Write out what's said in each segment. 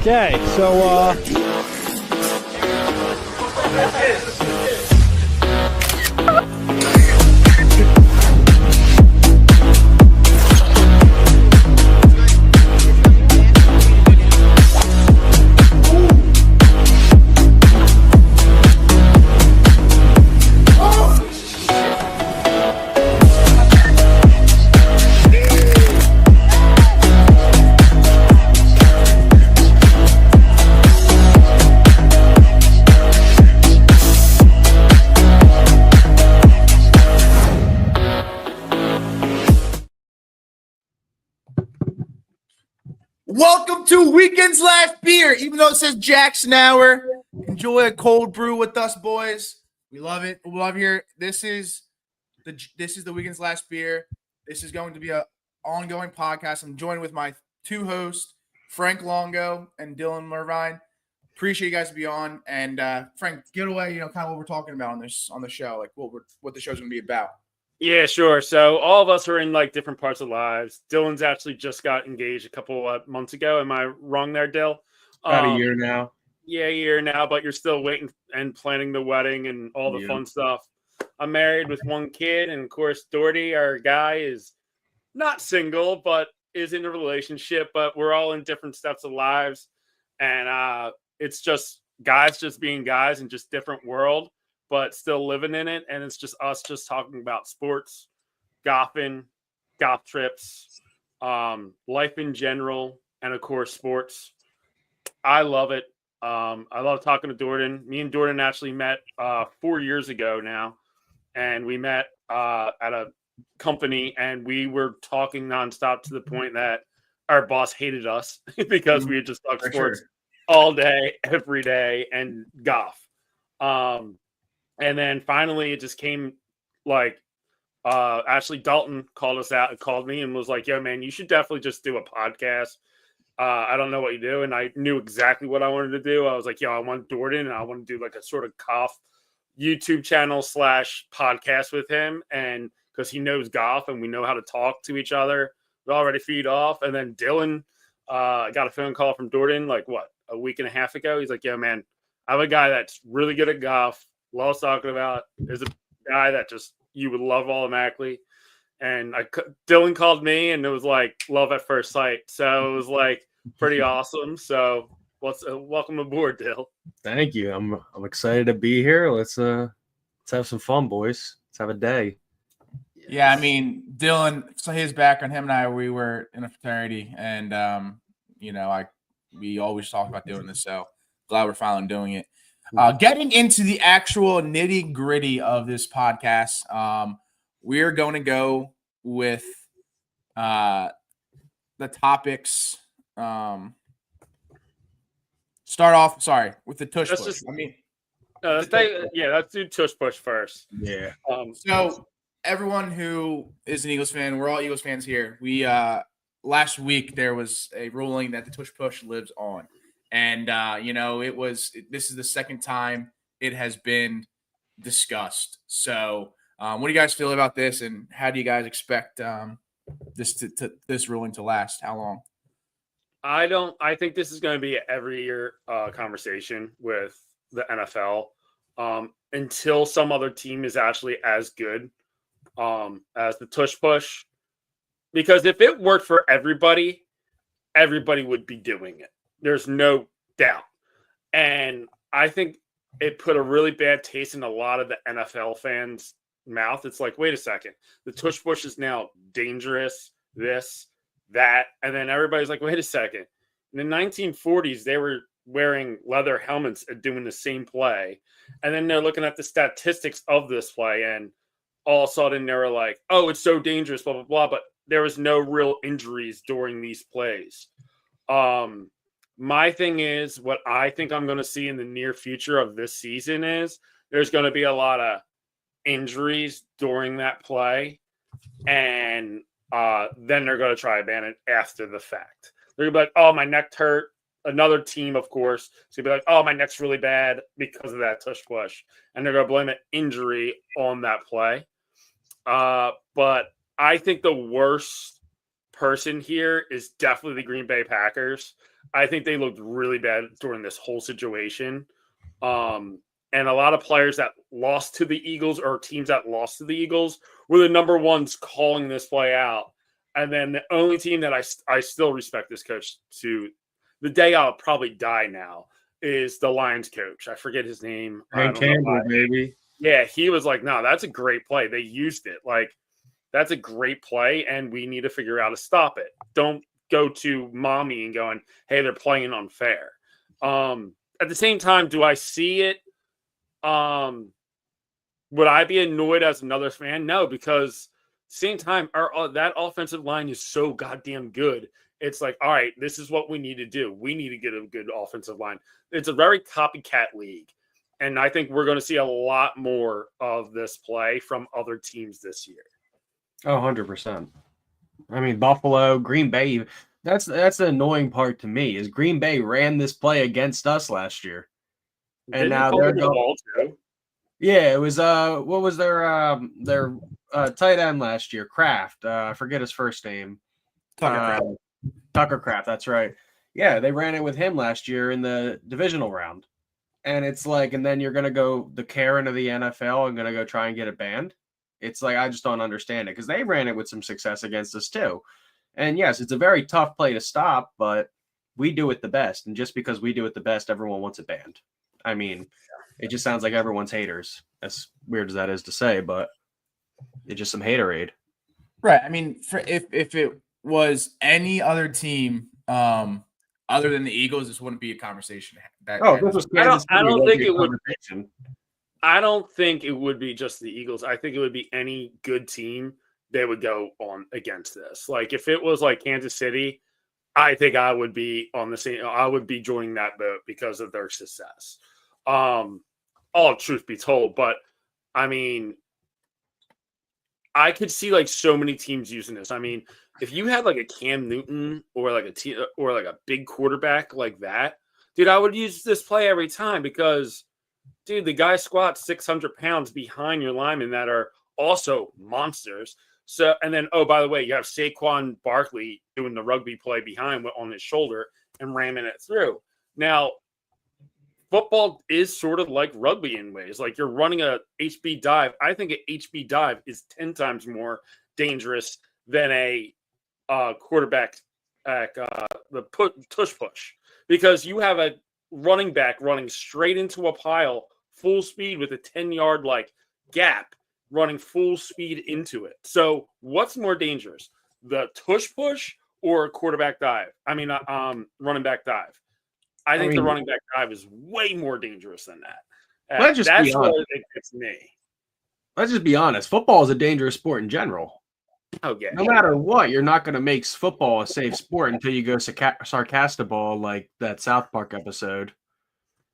Okay, so welcome to Weekend's Last Beer. Even though it says Jackson Hour, enjoy a cold brew with us, boys. We love it. We love here. This is the Weekend's Last Beer. This is going to be an ongoing podcast. I'm joined with my two hosts, Frank Longo and Dylan Mervine. Appreciate you guys to be on. And Frank, get away. Kind of what we're talking about on the show, like what the show's going to be about. Yeah, sure. So all of us are in like different parts of lives. Dylan's actually just got engaged a couple months ago. Am I wrong there, Dill? About a year now. Yeah, a year now, but you're still waiting and planning the wedding and all the fun stuff. I'm married with one kid, and of course, Doherty, our guy, is not single, but is in a relationship. But we're all in different steps of lives, and it's just guys just being guys in just different world, but still living in it. And it's just us just talking about sports, golfing, golf trips, life in general, and of course, sports. I love it. I love talking to Jordan. Me and Jordan actually met 4 years ago now, and we met at a company, and we were talking nonstop to the point that our boss hated us because we had just talked sports all day, every day, and golf. And then finally, it just came like actually Dalton called me and was like, "Yo, man, you should definitely just do a podcast. I don't know what you do." And I knew exactly what I wanted to do. I was like, "Yo, I want Jordan, and I want to do like a sort of golf YouTube channel / podcast with him." And because he knows golf and we know how to talk to each other, we already feed off. And then Dylan got a phone call from Jordan like a week and a half ago. He's like, "Yo, man, I have a guy that's really good at golf. Loves talking about. Is a guy that just you would love automatically." And Dylan called me, and it was like love at first sight. So it was like pretty awesome. So welcome aboard, Dill. Thank you. I'm excited to be here. Let's have some fun, boys. Let's have a day. Yeah, I mean, Dylan, so his background, him and I, we were in a fraternity, and we always talk about doing this, so glad we're finally doing it. Getting into the actual nitty gritty of this podcast, we're going to go with the topics. Start off, with the Tush Push. Let's do Tush Push first. Yeah. So everyone who is an Eagles fan, we're all Eagles fans here. We last week there was a ruling that the Tush Push lives on. And, this is the second time it has been discussed. So what do you guys feel about this? And how do you guys expect this ruling to last? How long? I think this is going to be an every year conversation with the NFL until some other team is actually as good as the Tush Push. Because if it worked for everybody would be doing it. There's no doubt. And I think it put a really bad taste in a lot of the NFL fans' mouth. It's like, wait a second. The Tush Push is now dangerous, this, that. And then everybody's like, wait a second. In the 1940s, they were wearing leather helmets and doing the same play. And then they're looking at the statistics of this play. And all of a sudden, they were like, oh, it's so dangerous, blah, blah, blah. But there was no real injuries during these plays. My thing is, what I think I'm going to see in the near future of this season is there's going to be a lot of injuries during that play, and then they're going to try to ban it after the fact. They're going to be like, oh, my neck hurt. Another team, of course, is going to be like, oh, my neck's really bad because of that Tush Push. And they're going to blame an injury on that play. But I think the worst person here is definitely the Green Bay Packers. I think they looked really bad during this whole situation. And a lot of players that lost to the Eagles or teams that lost to the Eagles were the number ones calling this play out. And then the only team that I still respect this coach to the day I'll probably die now is the Lions coach. I forget his name. And Campbell, baby. Yeah, he was like, no, that's a great play. They used it. Like, that's a great play, and we need to figure out how to stop it. Don't go to mommy and going, hey, they're playing unfair. At the same time, do I see it? Would I be annoyed as another fan? No, because same time, that offensive line is so goddamn good. It's like, all right, this is what we need to do. We need to get a good offensive line. It's a very copycat league. And I think we're going to see a lot more of this play from other teams this year. Oh, 100%. I mean, Buffalo, Green Bay, that's the annoying part to me is Green Bay ran this play against us last year. And now they're going. Yeah, it was what was their tight end last year? Kraft. I forget his first name. Tucker Kraft, that's right. Yeah, they ran it with him last year in the divisional round. And it's like, and then you're going to go the Karen of the NFL and going to go try and get it banned. It's like, I just don't understand it because they ran it with some success against us too. And yes, it's a very tough play to stop, but we do it the best. And just because we do it the best, everyone wants it banned. I mean, it just sounds like everyone's haters. As weird as that is to say, but it's just some haterade. Right. I mean, if it was any other team other than the Eagles, this wouldn't be a conversation. I don't think it would be just the Eagles. I think it would be any good team that would go on against this. Like if it was like Kansas City, I think I would be on the same. I would be joining that boat because of their success. All truth be told, but I mean, I could see like so many teams using this. I mean, if you had like a Cam Newton or like a big quarterback like that, dude, I would use this play every time because, dude, the guy squats 600 pounds behind your linemen that are also monsters. So, and then, oh, by the way, you have Saquon Barkley doing the rugby play behind on his shoulder and ramming it through. Now, football is sort of like rugby in ways. Like you're running a HB dive. I think an HB dive is 10 times more dangerous than a quarterback tush push because you have a running back running straight into a pile full speed with a 10-yard like gap running full speed into it. So what's more dangerous, the tush push or a quarterback dive? I mean, running back dive. I think the running back dive is way more dangerous than that. That's where it gets me. Let's just be honest. Football is a dangerous sport in general. Oh, yeah. No matter what, you're not going to make football a safe sport until you go sarcastaball like that South Park episode.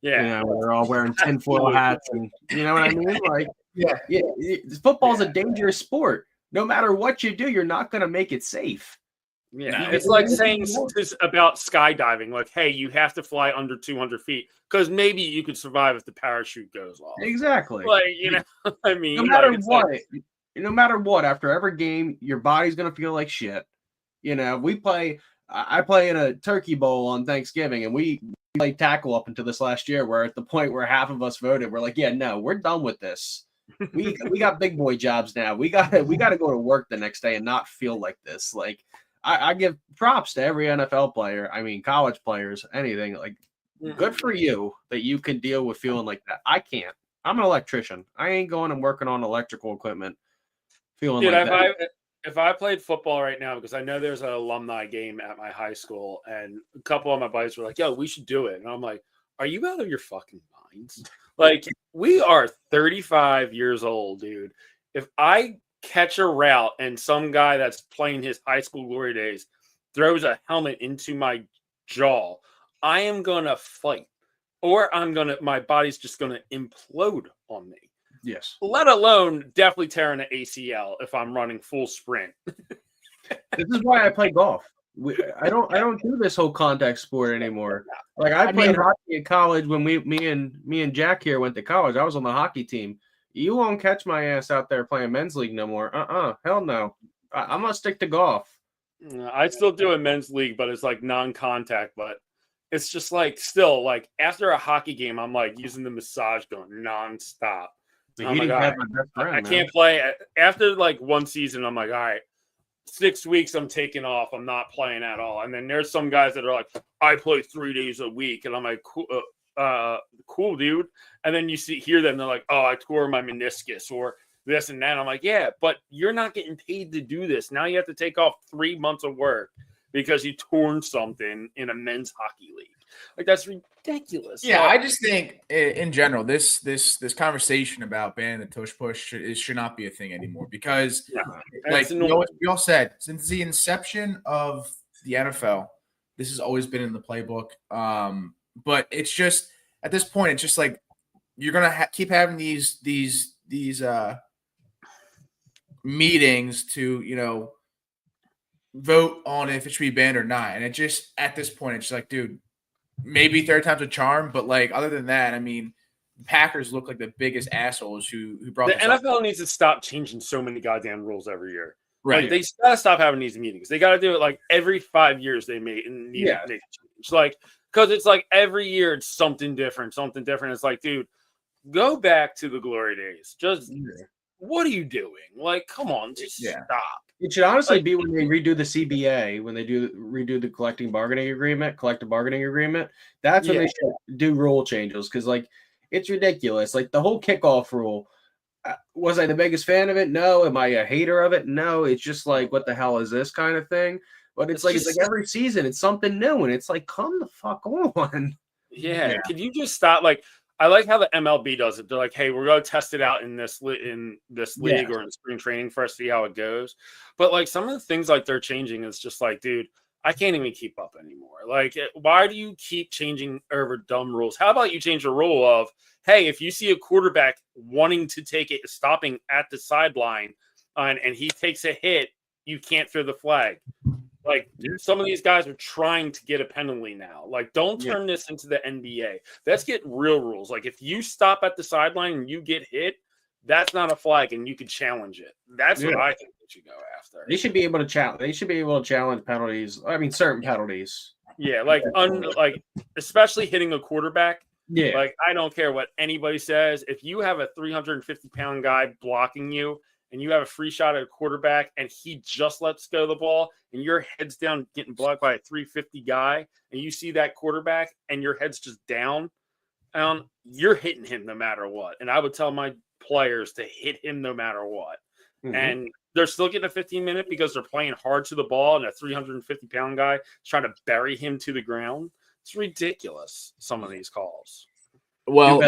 Yeah. You know, they're all wearing tinfoil hats and you know what I mean? Like, yeah. Football is a dangerous sport. No matter what you do, you're not going to make it safe. Yeah, it's like saying about skydiving, like, hey, you have to fly under 200 feet because maybe you could survive if the parachute goes off. Exactly. Like, you know, I mean, no matter what, after every game, your body's going to feel like shit. You know, I play in a turkey bowl on Thanksgiving, and we played tackle up until this last year, where at the point where half of us voted, we're like, yeah, no, we're done with this. We got big boy jobs now. We got to go to work the next day and not feel like this. Like, I give props to every NFL player. I mean, college players, anything. Like, good for you that you can deal with feeling like that. I can't. I'm an electrician. I ain't going and working on electrical equipment feeling like that. If I played football right now, because I know there's an alumni game at my high school, and a couple of my buddies were like, yo, we should do it. And I'm like, are you out of your fucking minds? Like, we are 35 years old, dude. If I catch a route and some guy that's playing his high school glory days throws a helmet into my jaw, I am gonna fight, or my body's just gonna implode on me. Yes. Let alone definitely tearing an ACL if I'm running full sprint. This is why I play golf. I don't do this whole contact sport anymore. Like I played hockey in college when me and Jack here went to college. I was on the hockey team. You won't catch my ass out there playing men's league no more. Hell no. I'm gonna stick to golf. I still do a men's league, but it's like non-contact. But it's just like still like after a hockey game, I'm like using the massage gun nonstop. I'm like, all right, I can't play after like one season. I'm like, all right, 6 weeks I'm taking off. I'm not playing at all. And then there's some guys that are like, I play 3 days a week, and I'm like, cool, dude. And then you hear them, they're like, oh, I tore my meniscus or this and that. I'm like, yeah, but you're not getting paid to do this. Now you have to take off 3 months of work because you torn something in a men's hockey league. Like, that's ridiculous. Yeah, I just think in general, this conversation about banning the tush push should not be a thing anymore because, like we all said, since the inception of the NFL, this has always been in the playbook. But it's just at this point, it's just like you're gonna keep having these meetings to vote on if it should be banned or not, and it just at this point, it's like, dude. Maybe third time's a charm, but like other than that, I mean, the Packers look like the biggest assholes who brought the NFL needs to stop changing so many goddamn rules every year. Right? Like, they gotta stop having these meetings. They gotta do it like every 5 years. They need to change. Like, because it's like every year it's something different. It's like, dude, go back to the glory days. Just what are you doing? Like, come on, just stop. It should honestly be when they redo the CBA, when they redo the collective bargaining agreement. That's when they should do rule changes because, like, it's ridiculous. Like the whole kickoff rule. Was I the biggest fan of it? No. Am I a hater of it? No. It's just like, what the hell is this kind of thing? But it's like every season it's something new, and it's like, come the fuck on. Yeah. Could you just stop? Like, I like how the MLB does it. They're like, hey, we're going to test it out in this league or in spring training first, see how it goes. But like some of the things like they're changing is just like, dude, I can't even keep up anymore. Like, why do you keep changing over dumb rules? How about you change the rule of, hey, if you see a quarterback wanting to take it, stopping at the sideline and he takes a hit, you can't throw the flag. Like, some of these guys are trying to get a penalty now. Like, don't turn this into the NBA. Let's get real rules. Like, if you stop at the sideline and you get hit, that's not a flag, and you can challenge it. That's what I think they should go after. They should be able to challenge. They should be able to challenge penalties. I mean, certain penalties. Yeah, like especially hitting a quarterback. Yeah, like I don't care what anybody says. If you have a 350-pound guy blocking you, and you have a free shot at a quarterback, and he just lets go the ball, and your head's down getting blocked by a 350 guy, and you see that quarterback, and your head's just down, you're hitting him no matter what. And I would tell my players to hit him no matter what. Mm-hmm. And they're still getting a 15-minute because they're playing hard to the ball, and a 350-pound guy is trying to bury him to the ground. It's ridiculous, some of these calls. Well,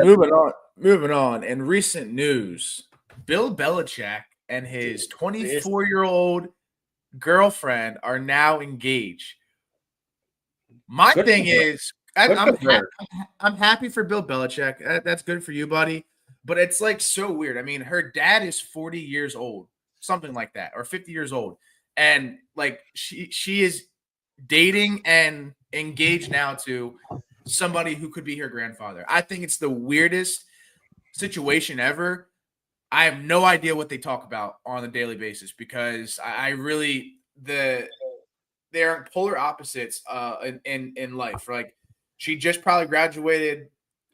moving on. In recent news, Bill Belichick and his 24-year-old girlfriend are now engaged. My thing is, I'm happy for Bill Belichick. That's good for you, buddy. But it's like so weird. I mean, her dad is 40 years old, something like that, or 50 years old. And like she is dating and engaged now to somebody who could be her grandfather. I think it's the weirdest situation ever. I have no idea what they talk about on a daily basis because I really they're polar opposites in life. Like she just probably graduated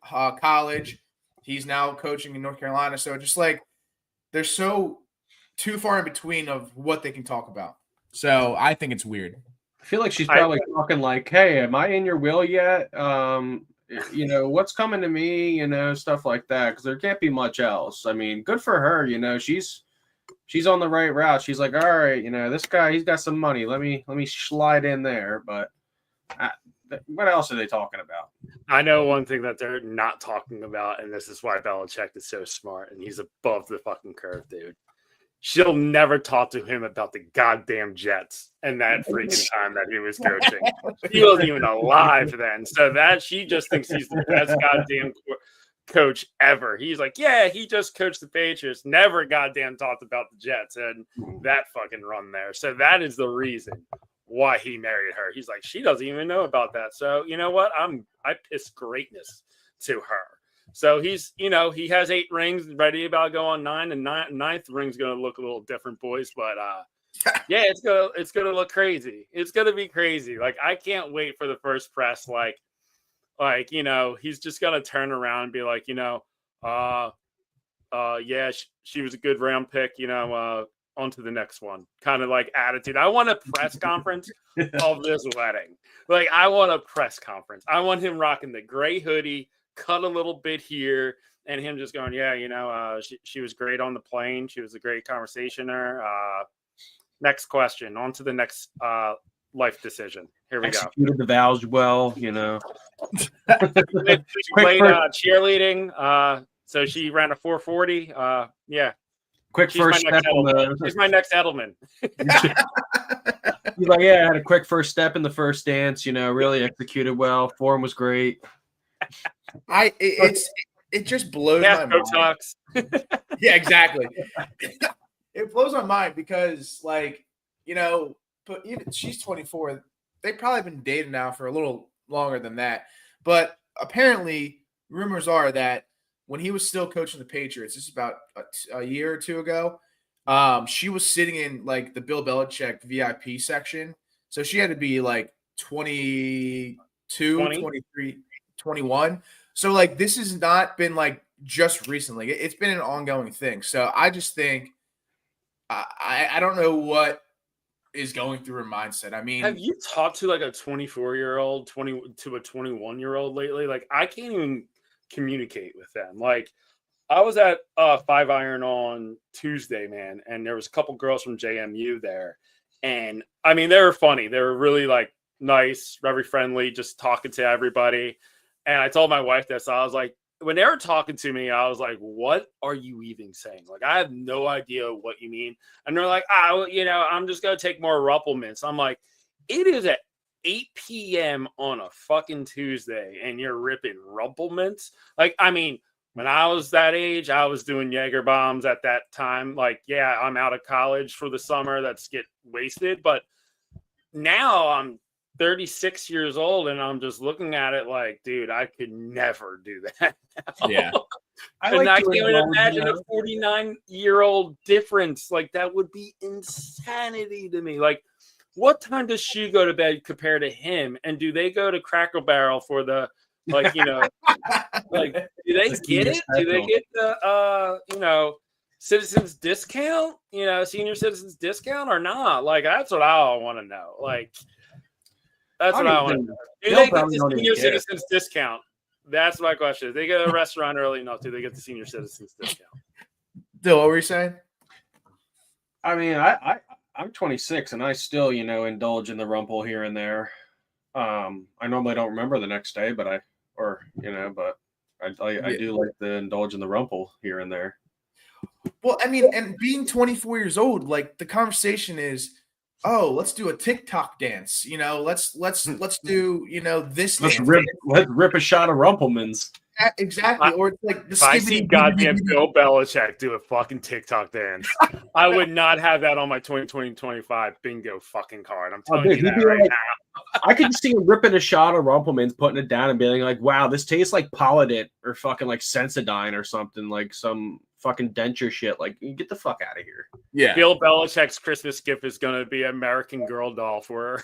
college. He's now coaching in North Carolina. So just like they're so too far in between of what they can talk about. So I think it's weird. I feel like she's probably talking like, hey, am I in your will yet? What's coming to me, stuff like that. Because there can't be much else. I mean, good for her. She's on the right route. She's like, all right, this guy, he's got some money. Let me slide in there. But what else are they talking about? I know one thing that they're not talking about, and this is why Belichick is so smart, and he's above the fucking curve, dude. She'll never talk to him about the goddamn Jets and that freaking time that he was coaching. He wasn't even alive then. So that she just thinks he's the best goddamn coach ever. He's like, yeah, he just coached the Patriots, never goddamn talked about the Jets and that fucking run there. So that is the reason why he married her. He's like, she doesn't even know about that. So you know what? I piss greatness to her. So he's, he has 8 rings, ready about to go on 9, and ninth ring's going to look a little different, boys. But yeah, it's gonna look crazy. It's gonna be crazy. Like I can't wait for the first press. Like Like, he's just gonna turn around and be like, yeah, she was a good round pick, on to the next one. Kind of like attitude. I want a press conference of this wedding. Like, I want a press conference. I want him rocking the gray hoodie, cut a little bit here, and him just going, yeah, she was great on the plane. She was a great conversationer. Next question. On to the next life decision. Here we Executed the vows well, She played cheerleading. So she ran a 440. Yeah. Quick She's first step on the. She's my next Edelman. He's like, yeah, I had a quick first step in the first dance. Really executed well. Form was great. It just blows my mind. Talks. Yeah, exactly. It blows my mind because, but even she's 24. They've probably been dating now for a little longer than that. But apparently, rumors are that when he was still coaching the Patriots, this is about a year or two ago, she was sitting in the Bill Belichick VIP section. So she had to be 22, 23, 21. So this has not been just recently. It's been an ongoing thing. So I just think I don't know what is going through her mindset. I mean, have you talked to a 24-year-old, to a 21-year-old lately? I can't even communicate with them. I was at 5 Iron on Tuesday, man, and there was a couple girls from JMU there, and I mean, they were funny. They were really nice, very friendly, just talking to everybody. And I told my wife this. I was like, when they were talking to me, I was like, what are you even saying? I have no idea what you mean. And they're like, I'm just going to take more Ruppelmints. I'm like, it is at 8 p.m. on a fucking Tuesday and you're ripping Ruppelmints? I mean, when I was that age, I was doing Jaeger bombs at that time. Yeah, I'm out of college for the summer. That's get wasted. But now I'm 36 years old and I'm just looking at it dude, I could never do that now. Yeah. I can't even imagine a 49-year-old difference. That would be insanity to me. What time does she go to bed compared to him? And do they go to Cracker Barrel for the do they get it? Do they get the citizens discount? Senior citizens discount or not? That's what I want to know. That's what I want to know. Do they get the senior citizens discount? That's my question. If they go to a restaurant early enough, do they get the senior citizens discount? Dill, what were you saying? I mean, I'm 26 and I still, indulge in the rumple here and there. I normally don't remember the next day, but I do like to indulge in the rumple here and there. Well, I mean, and being 24 years old, the conversation is, oh, let's do a TikTok dance. Let's do, this. Let's rip a shot of Rumpelmans. Exactly. Or it's if I see goddamn Bill Belichick do a fucking TikTok dance, I would not have that on my 2020-25 bingo fucking card. I'm telling you that right now. I could see him ripping a shot of Rumpelmans, putting it down and being like, wow, this tastes like Polident or fucking Sensodyne or something, some fucking denture shit. Get the fuck out of here. Yeah. Bill Belichick's Christmas gift is going to be an American Girl doll for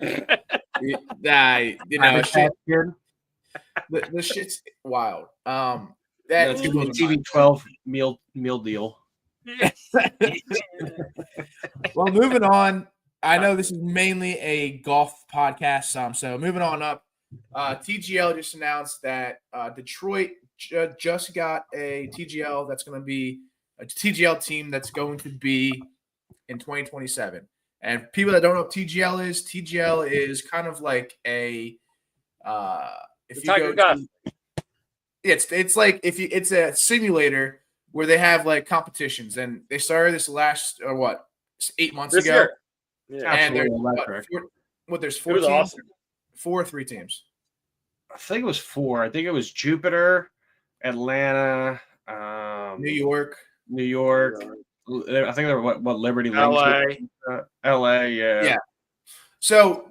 her. The shit's wild. That's gonna be a TV12 meal deal. Well, moving on. I know this is mainly a golf podcast, so moving on up. TGL just announced that Detroit just got a TGL that's going to be a TGL team that's going to be in 2027. And people that don't know what TGL is kind of like a if you go to, it's a simulator where they have competitions, and they started this last 8 months ago. Year. Yeah, and there's there's 4 teams, awesome. 4 or 3 teams. I think it was 4. I think it was Jupiter, Atlanta, New York. I think they were what Liberty, LA, yeah. So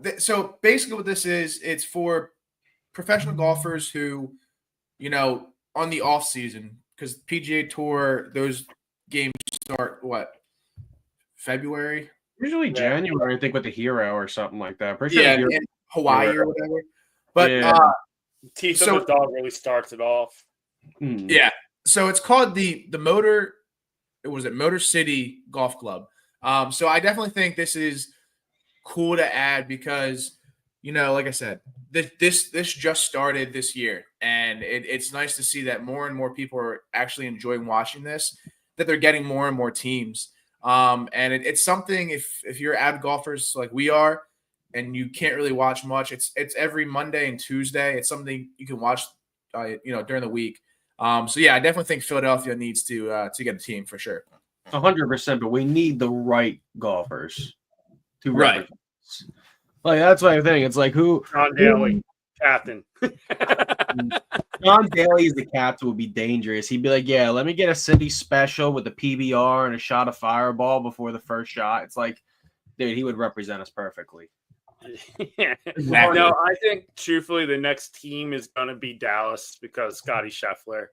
basically, what this is, it's for professional golfers who, on the off season, because PGA Tour, those games start February. Usually January, I think, with the Hero or something like that. In Hawaii or whatever. But Teeth of the dog really starts it off. Yeah. So it's called the Motor. Was it Motor City Golf Club? So I definitely think this is cool to add because, like I said, this just started this year, and it's nice to see that more and more people are actually enjoying watching this. That they're getting more and more teams, and it's something if you're avid golfers like we are, and you can't really watch much. It's every Monday and Tuesday. It's something you can watch, during the week. So yeah, I definitely think Philadelphia needs to get a team for sure. 100%, but we need the right golfers to Right. represent us. Like that's what I think. It's like John Daly, captain. John Daly as the captain would be dangerous. He'd be like, "Yeah, let me get a city special with a PBR and a shot of Fireball before the first shot." It's like, dude, he would represent us perfectly. Yeah. Exactly. No, I think truthfully the next team is going to be Dallas because Scotty Scheffler.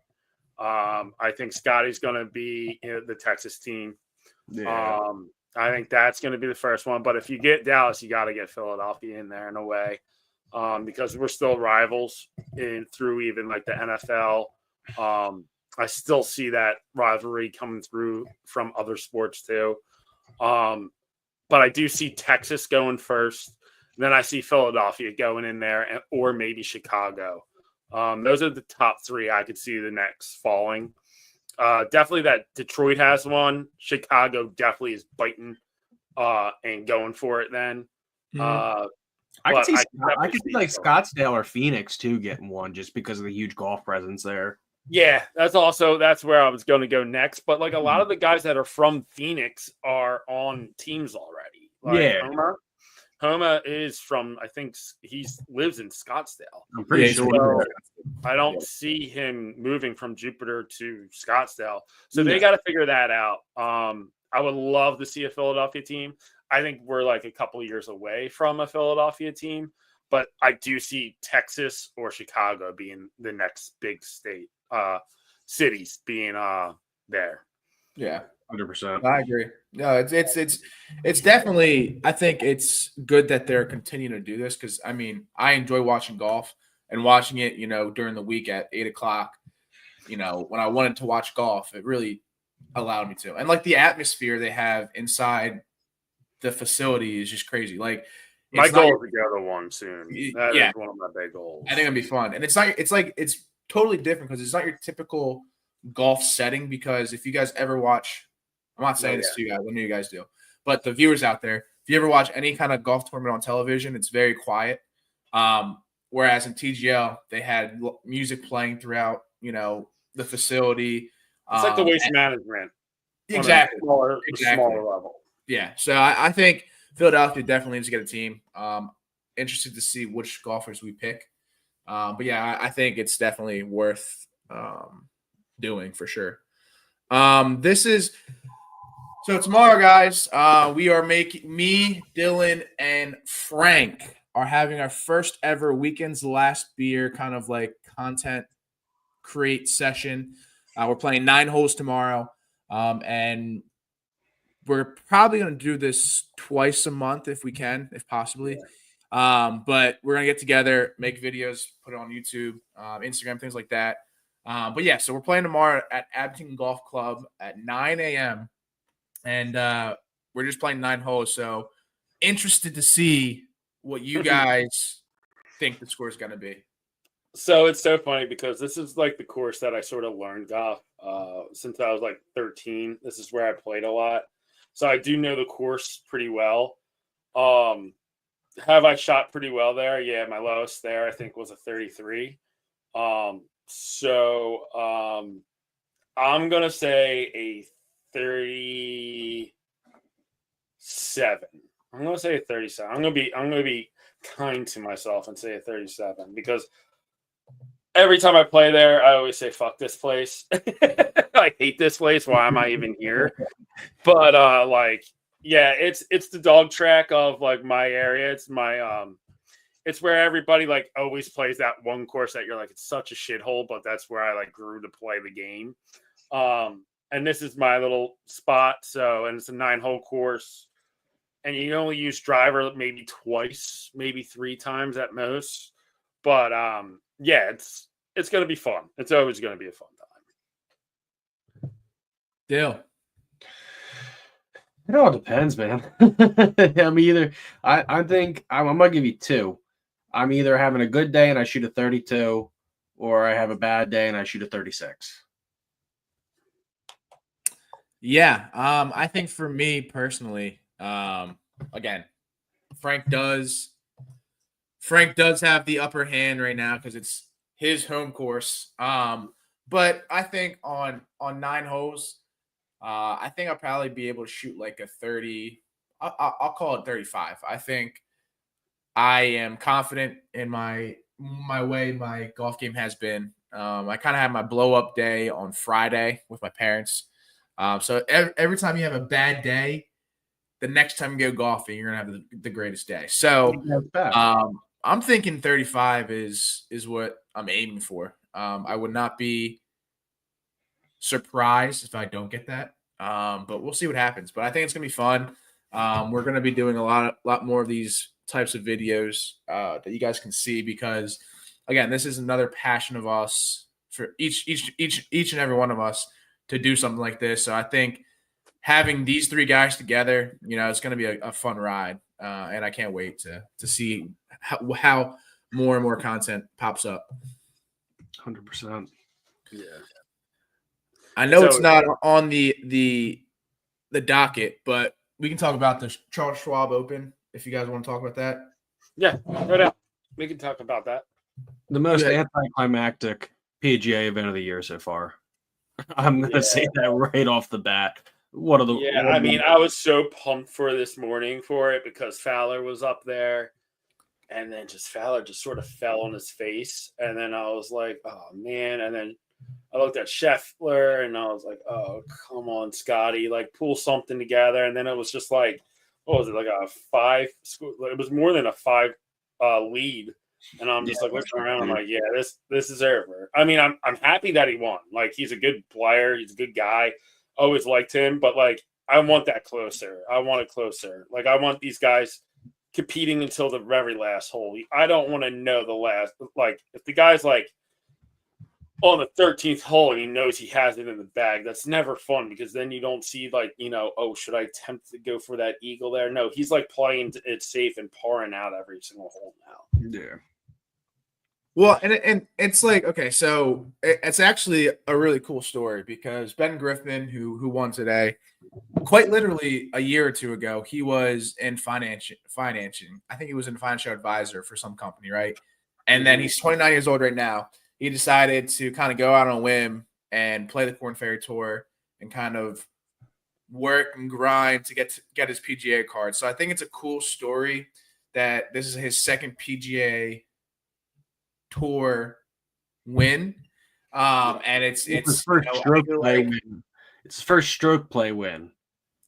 I think Scotty's going to be the Texas team. Yeah. I think that's going to be the first one. But if you get Dallas, you got to get Philadelphia in there in a way because we're still rivals through even like the NFL. I still see that rivalry coming through from other sports too. But I do see Texas going first. Then I see Philadelphia going in there or maybe Chicago. Those are the top three I could see the next falling. Definitely that Detroit has one. Chicago definitely is biting and going for it then. I could see like Scottsdale or Phoenix too getting one just because of the huge golf presence there. Yeah, that's where I was going to go next. But like a lot of the guys that are from Phoenix are on teams already. Like yeah. Homa is from, I think he lives in Scottsdale. I'm pretty sure. I don't see him moving from Jupiter to Scottsdale. So they got to figure that out. I would love to see a Philadelphia team. I think we're like a couple of years away from a Philadelphia team, but I do see Texas or Chicago being the next big cities being there. Yeah. 100%. I agree. No, it's definitely. I think it's good that they're continuing to do this because I mean I enjoy watching golf and watching it. During the week at 8:00. When I wanted to watch golf, it really allowed me to. And like the atmosphere they have inside the facility is just crazy. Like my goal is to go to one soon. That is one of my big goals. I think it'd be fun, and it's totally different because it's not your typical golf setting. Because if you guys ever watch. I'm not saying this to you guys. I know you guys do. But the viewers out there, if you ever watch any kind of golf tournament on television, it's very quiet. Whereas in TGL, they had music playing throughout, the facility. It's like the waste management. Exactly. Smaller level. Yeah. So I think Philadelphia definitely needs to get a team. Interested to see which golfers we pick. But yeah, I think it's definitely worth doing for sure. So tomorrow, guys, we are me, Dylan, and Frank are having our first ever Weekend's Last Beer kind of like content create session. We're playing 9 holes tomorrow, and we're probably going to do this twice a month if we can, if possibly. But we're going to get together, make videos, put it on YouTube, Instagram, things like that. But yeah, so we're playing tomorrow at Abington Golf Club at 9 a.m. And we're just playing 9 holes. So interested to see what you guys think the score is going to be. So it's so funny because this is like the course that I sort of learned golf since I was like 13. This is where I played a lot. So I do know the course pretty well. Have I shot pretty well there? Yeah, my lowest there I think was a 33. I'm going to say a 37. I'm going to say a 37. I'm going to be kind to myself and say a 37 because every time I play there, I always say, fuck this place. I hate this place. Why am I even here? But yeah, it's the dog track of like my area. It's my it's where everybody like always plays that one course that you're like, it's such a shithole, but that's where I like grew to play the game. And this is my little spot. So, and it's a 9-hole course. And you only use driver maybe twice, maybe 3 times at most. But yeah, it's going to be fun. It's always going to be a fun time. Deal. It all depends, man. I think I'm gonna give you two. I'm either having a good day and I shoot a 32, or I have a bad day and I shoot a 36. Yeah. I think for me personally, again, Frank does have the upper hand right now because it's his home course. But I think on 9 holes, I think I'll probably be able to shoot like a 30. I'll call it 35. I think I am confident in my way my golf game has been. I kind of had my blow up day on Friday with my parents. So every time you have a bad day, the next time you go golfing, you're gonna have the greatest day. So I'm thinking 35 is what I'm aiming for. I would not be surprised if I don't get that. But we'll see what happens. But I think it's gonna be fun. We're gonna be doing a lot more of these types of videos that you guys can see because, again, this is another passion of us for each and every one of us to do something like this. So I think having these 3 guys together, it's going to be a fun ride, and I can't wait to see how more and more content pops up. 100%. Yeah. I know it's not on the docket, but we can talk about the Charles Schwab Open if you guys want to talk about that. Yeah, right out. We can talk about that. The most anticlimactic PGA event of the year so far. I'm going to say that right off the bat. I was so pumped for this morning for it because Fowler was up there, and then Fowler just sort of fell on his face, and then I was like, oh man, and then I looked at Scheffler, and I was like, oh come on, Scotty, like pull something together, and then it was just like, what was it, like a 5? It was more than a 5 lead. And I'm just looking around. I'm like, yeah, this is over. I mean, I'm happy that he won. Like, he's a good player. He's a good guy. Always liked him. But, like, I want that closer. I want it closer. Like, I want these guys competing until the very last hole. I don't want to know the last. Like, if the guy's, like, on the 13th hole and he knows he has it in the bag, that's never fun because then you don't see, like, oh, should I attempt to go for that eagle there? No, he's, like, playing it safe and pouring out every single hole now. Yeah. Well, and it's like, okay, so it's actually a really cool story because Ben Griffin, who won today, quite literally a year or two ago, he was in financing. I think he was in financial advisor for some company, right? And then he's 29 years old right now. He decided to kind of go out on a whim and play the Korn Ferry Tour and kind of work and grind to get his PGA card. So I think it's a cool story that this is his second PGA Tour win, and it's his first stroke play win. It's his first stroke play win.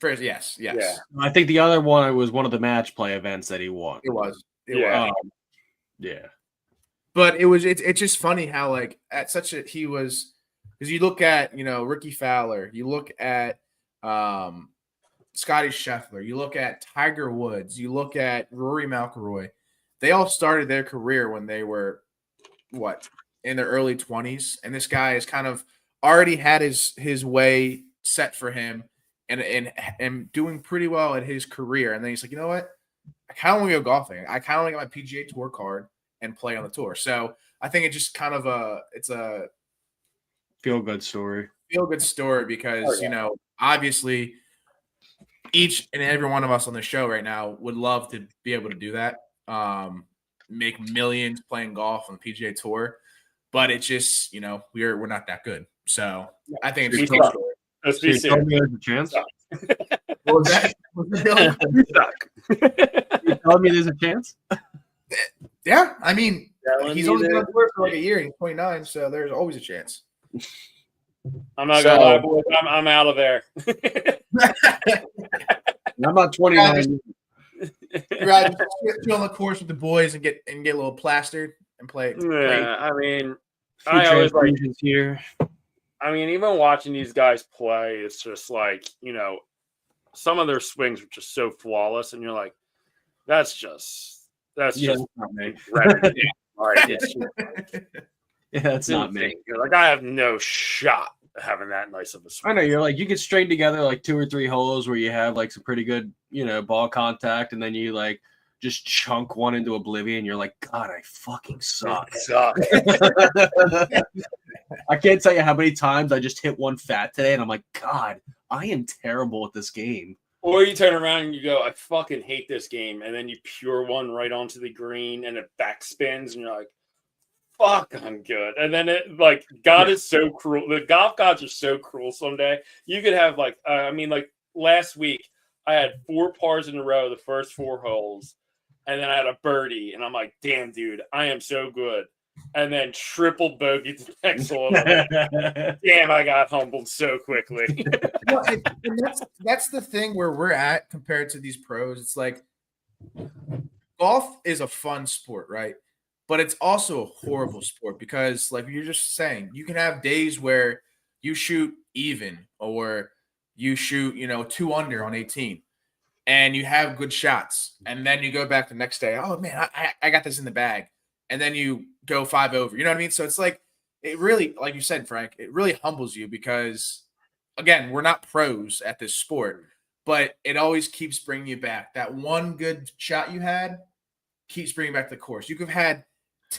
First, yes. Yeah. I think the other one, it was one of the match play events that he won. It was. Yeah. But it's just funny how, like, at such a he was, because you look at Ricky Fowler, you look at Scotty Scheffler, you look at Tiger Woods, you look at Rory McIlroy. They all started their career when they were in their early 20s, and this guy has kind of already had his way set for him and doing pretty well at his career. And then he's like, you know what? I kind of want to go golfing. I kind of want to get my PGA Tour card and play on the tour. So I think it's just kind of it's a feel-good story. Feel-good story because, obviously each and every one of us on the show right now would love to be able to do that. Make millions playing golf on the PGA Tour, but it's just we're not that good. So I think it's a cool story. Let's be serious. Tell me there's a chance. What was that? You telling me there's a chance? Yeah, I mean, he's only been on tour for like a year. He's 29, so there's always a chance. I'm not gonna lie, boys. I'm out of there. I'm not 29. Right, chill on the course with the boys and get a little plastered and play. Yeah, I mean, I always like here. I mean, even watching these guys play, it's just like some of their swings are just so flawless, and you're like, that's just not me. incredible. Like, it's Yeah, that's not me. insane. Like, I have no shot of having that nice of a swing. I know you're like you could string together like 2 or 3 holes where you have like some pretty good, ball contact, and then you like just chunk one into oblivion. You're like, God, I fucking suck. Suck. I can't tell you how many times I just hit one fat today, and I'm like, God, I am terrible at this game. Or you turn around and you go, I fucking hate this game, and then you pure one right onto the green, and it backspins, and you're like, fuck, I'm good. And then it like God is so cruel. The golf gods are so cruel. Someday you could have like last week I had 4 pars in a row the first 4 holes, and then I had a birdie, and I'm like, damn, dude, I am so good. And then triple bogey the next hole. Damn, I got humbled so quickly. Well, and that's the thing where we're at compared to these pros. It's like golf is a fun sport, right? But it's also a horrible sport because, like you're just saying, you can have days where you shoot even or you shoot, 2 under on 18 and you have good shots. And then you go back the next day, oh, man, I got this in the bag. And then you go 5 over. You know what I mean? So it's like it really, like you said, Frank, it really humbles you because, again, we're not pros at this sport, but it always keeps bringing you back. That one good shot you had keeps bringing you back to the course. You could have had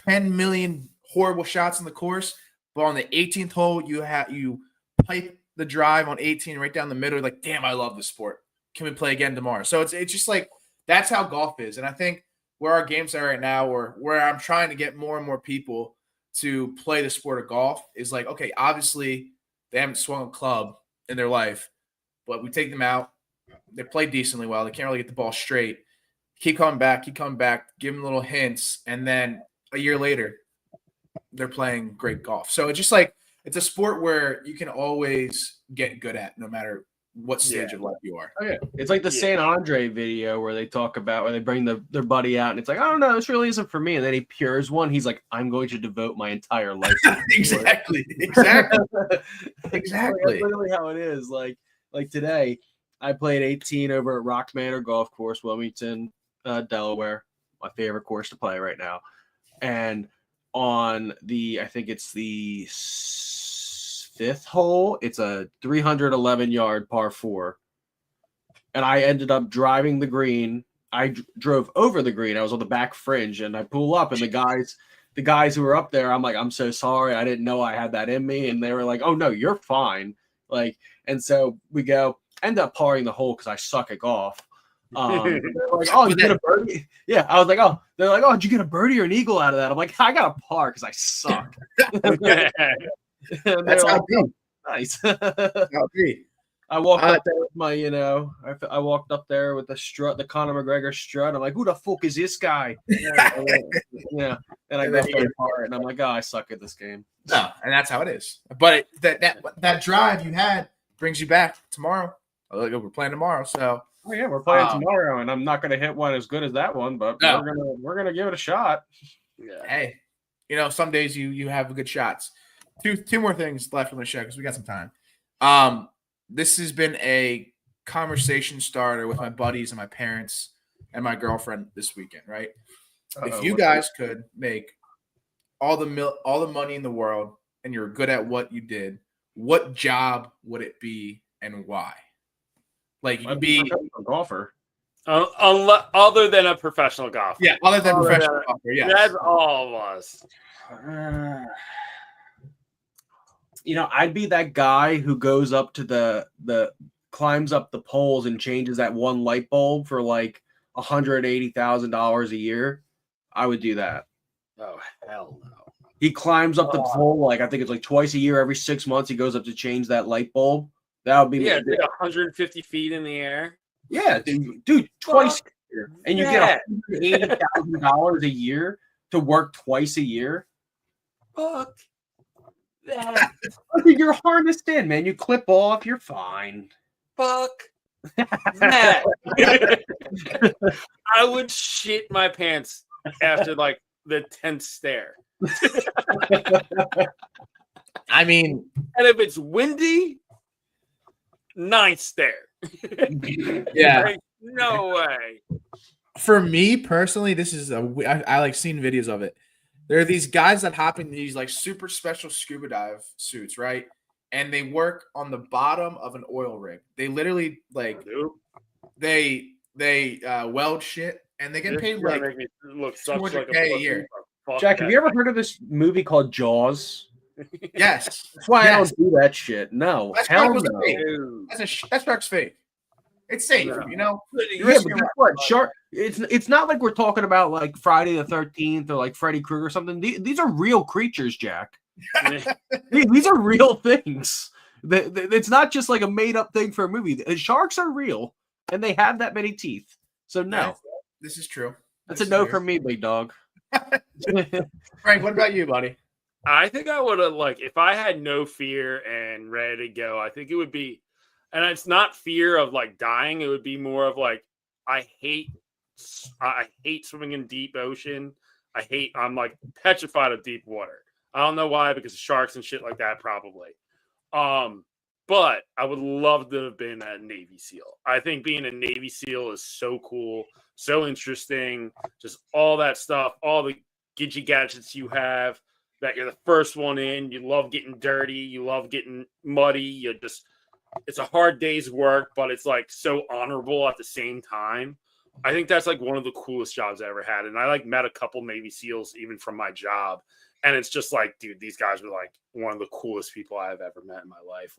10 million horrible shots in the course, but on the 18th hole, you pipe the drive on 18 right down the middle. Like, damn, I love this sport. Can we play again tomorrow? So it's just like that's how golf is. And I think where our games are right now, or where I'm trying to get more and more people to play the sport of golf, is like, okay, obviously they haven't swung a club in their life, but we take them out. They play decently well. They can't really get the ball straight. Keep coming back, give them little hints, and then a year later, they're playing great golf. So it's just like it's a sport where you can always get good at, no matter what stage of life you are. Oh, yeah. It's like the San Andre video where they talk about where they bring their buddy out and it's like, I don't know, this really isn't for me. And then he pures one. He's like, I'm going to devote my entire life to Exactly. That's literally how it is. Like today, I played 18 over at Rock Manor Golf Course, Wilmington, Delaware, my favorite course to play right now. And on I think it's the 5th hole, it's a 311-yard par 4. And I ended up driving the green. I drove over the green. I was on the back fringe, and I pull up, and the guys who were up there, I'm like, I'm so sorry. I didn't know I had that in me. And they were like, oh, no, you're fine. And so we end up parring the hole because I suck at golf. They're like, oh, you get a birdie? Yeah, I was like, oh, they're like, oh, did you get a birdie or an eagle out of that? I'm like, I got a par because I suck. That's how it be. Nice. I walked up there with my, I walked up there with the strut, the Conor McGregor strut. I'm like, who the fuck is this guy? Yeah. And I got that part, and I'm like, oh, I suck at this game. No, and that's how it is. But that drive you had brings you back tomorrow. We're playing tomorrow, so. Oh yeah, we're playing tomorrow, and I'm not going to hit one as good as that one, but we're gonna give it a shot. Yeah. Hey, some days you have good shots. Two more things left on the show because we got some time. This has been a conversation starter with my buddies and my parents and my girlfriend this weekend, right? If you guys could make all the money in the world and you're good at what you did, what job would it be and why? Like you'd be a golfer. Other than a professional golfer. Yeah, other than professional golfer. Yeah, that's all of us. I'd be that guy who goes up to the climbs up the poles and changes that one light bulb for like $180,000 a year. I would do that. Oh hell no! He climbs up the pole like I think it's like twice a year. Every 6 months, he goes up to change that light bulb. That would be 150 feet in the air. Yeah, dude, twice a year, and you get $180,000 a year to work twice a year. Fuck that! You're harnessed in, man. You clip off, you're fine. Fuck that! I would shit my pants after like the 10th stare. I mean, and if it's windy, 9th stare. Yeah, like, no way. For me personally, this is I like seen videos of it. There are these guys that hop in these like super special scuba dive suits, right? And they work on the bottom of an oil rig. They literally like they weld shit, and they get paid like make me look such like $200K a year. Jack, have you ever heard of this movie called Jaws? Yes. That's why I don't do that shit. No, That hell shark was no. fake. That shark's fake. It's safe, you know. Yeah, but guess what? Shark. It's not like we're talking about like Friday the 13th or like Freddy Krueger or something. These are real creatures, Jack. These are real things. It's not just like a made up thing for a movie. The sharks are real, and they have that many teeth. So no, this is true. That's a no from me, big dog. Frank, what about you, buddy? I think I would have if I had no fear and ready to go. I think it would be, and it's not fear of dying. It would be more of I hate swimming in deep ocean. I'm petrified of deep water. I don't know why, because of sharks and shit like that, probably. But I would love to have been a Navy SEAL. I think being a Navy SEAL is so cool, so interesting. Just all that stuff, all the gidgy gadgets you have. That you're the first one in. You love getting dirty. You love getting muddy. It's a hard day's work, but it's so honorable at the same time. I think that's one of the coolest jobs I ever had. And I met a couple Navy SEALs even from my job. And it's just dude, these guys were one of the coolest people I've ever met in my life.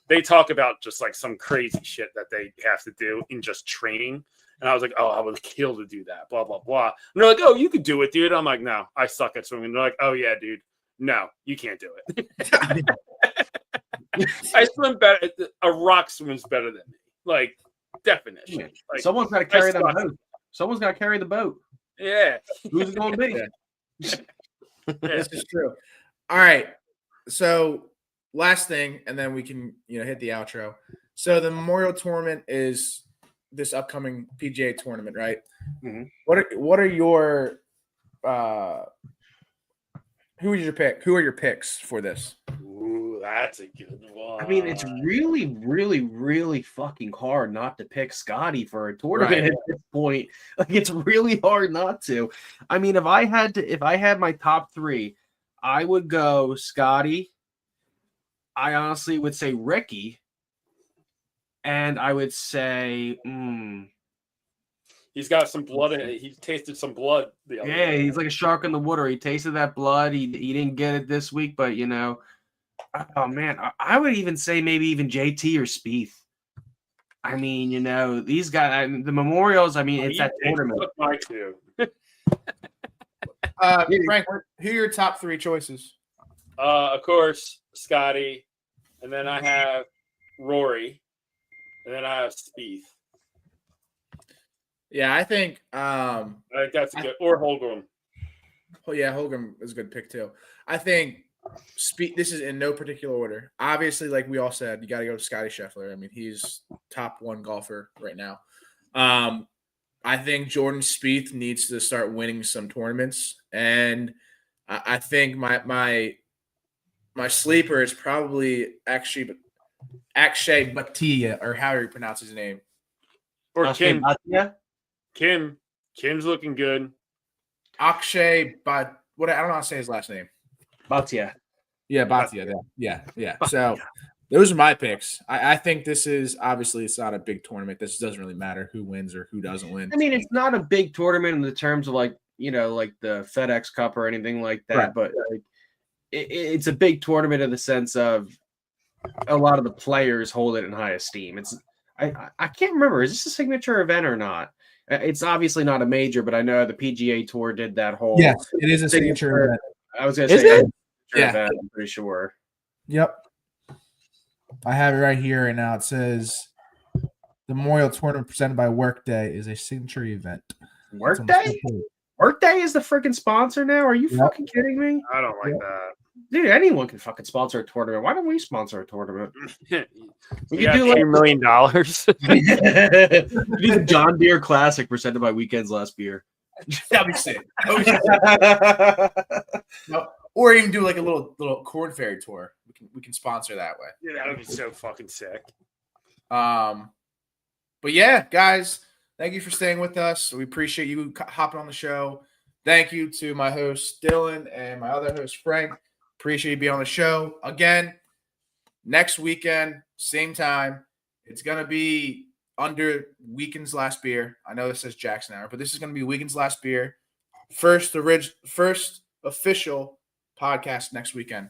They talk about just some crazy shit that they have to do in just training. And I was oh, I would kill to do that, blah, blah, blah. And they're oh, you could do it, dude. I'm no, I suck at swimming. And they're oh, yeah, dude. No, you can't do it. I swim better. A rock swims better than me. Definition. Someone's got to carry the boat. Someone's got to carry the boat. Yeah. Who's it going to be? This is true. All right. So last thing, and then we can hit the outro. So the Memorial Tournament is this upcoming PGA tournament, right? Mm-hmm. What are your who is your pick? Who are your picks for this? Ooh, that's a good one. I mean, it's really, really, really fucking hard not to pick Scotty for a tournament at this point. It's really hard not to. I mean, if I had my top three, I would go Scotty. I honestly would say Ricky. And I would say, he's got some blood in it. He tasted some blood. He's like a shark in the water. He tasted that blood. He didn't get it this week, but oh man, I would even say maybe even JT or Spieth. I mean, these guys, the Memorials. I mean, it's that tournament. My two. Frank, who are your top three choices? Of course, Scotty, and then I have Rory. And then I have Spieth. Yeah, I think that's a good. Or Holmgren. Oh yeah, Holmgren is a good pick too. I think Spieth. This is in no particular order. Obviously, like we all said, you got to go to Scotty Scheffler. I mean, he's top one golfer right now. I think Jordan Spieth needs to start winning some tournaments, and I think my sleeper is probably Akshay Bhatia, or how you pronounce his name. Or Kim. Kim's looking good. Akshay I don't know how to say his last name. Bhatia. Yeah, Bhatia. Yeah. So those are my picks. I think this is obviously it's not a big tournament. This doesn't really matter who wins or who doesn't win. I mean, it's not a big tournament in the terms of like the FedEx Cup or anything like that, right. But it's a big tournament in the sense of a lot of the players hold it in high esteem. I can't remember. Is this a signature event or not? It's obviously not a major, but I know the PGA Tour did that whole. Yes, it is a signature event. I was going to say event, I'm pretty sure. Yep. I have it right here, and now it says the Memorial Tournament presented by Workday is a signature event. Workday? Workday is the freaking sponsor now? Are you fucking kidding me? I don't like that. Dude, anyone can fucking sponsor a tournament. Why don't we sponsor a tournament? We could do $1 million. We do the John Deere Classic presented by Weekend's Last Beer. That'd be sick. Or even do like a little corn ferry tour. We can sponsor that way. Yeah, that would be so fucking sick. But yeah, guys, thank you for staying with us. We appreciate you hopping on the show. Thank you to my host Dylan and my other host Frank. Appreciate you being on the show again. Next weekend, same time. It's gonna be under Weekend's Last Beer. I know this says Jackson Hour, but this is gonna be Weekend's Last Beer. First official podcast next weekend.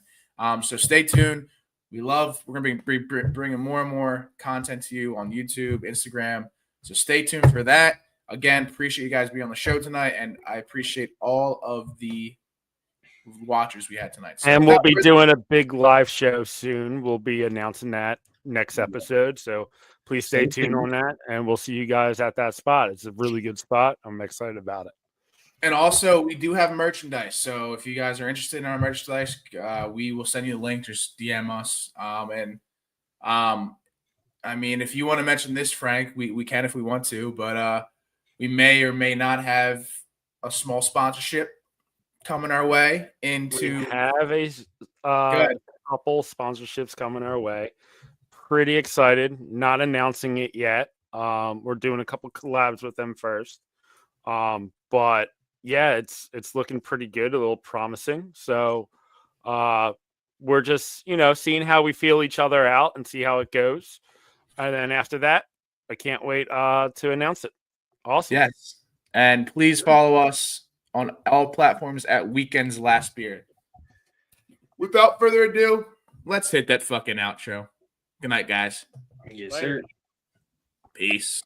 So stay tuned. We're gonna be bringing more and more content to you on YouTube, Instagram. So stay tuned for that. Again, appreciate you guys being on the show tonight, and I appreciate all of the watchers we had tonight. So and we'll be doing a big live show soon. We'll be announcing that next episode. So please stay tuned on that, and we'll see you guys at that spot. It's a really good spot. I'm excited about it. And also, we do have merchandise. So if you guys are interested in our merchandise, we will send you a link. Just DM us. I mean, if you want to mention this, Frank, we can if we want to, but we may or may not have a small sponsorship coming our way. We have a couple sponsorships coming our way. Pretty excited. Not announcing it yet. We're doing a couple collabs with them first. But yeah, it's looking pretty good, a little promising. So we're just, seeing how we feel each other out and see how it goes. And then after that, I can't wait to announce it. Awesome. Yes. And please follow us on all platforms at Weekend's Last Beer. Without further ado, let's hit that fucking outro. Good night, guys. Yes, sir. Peace.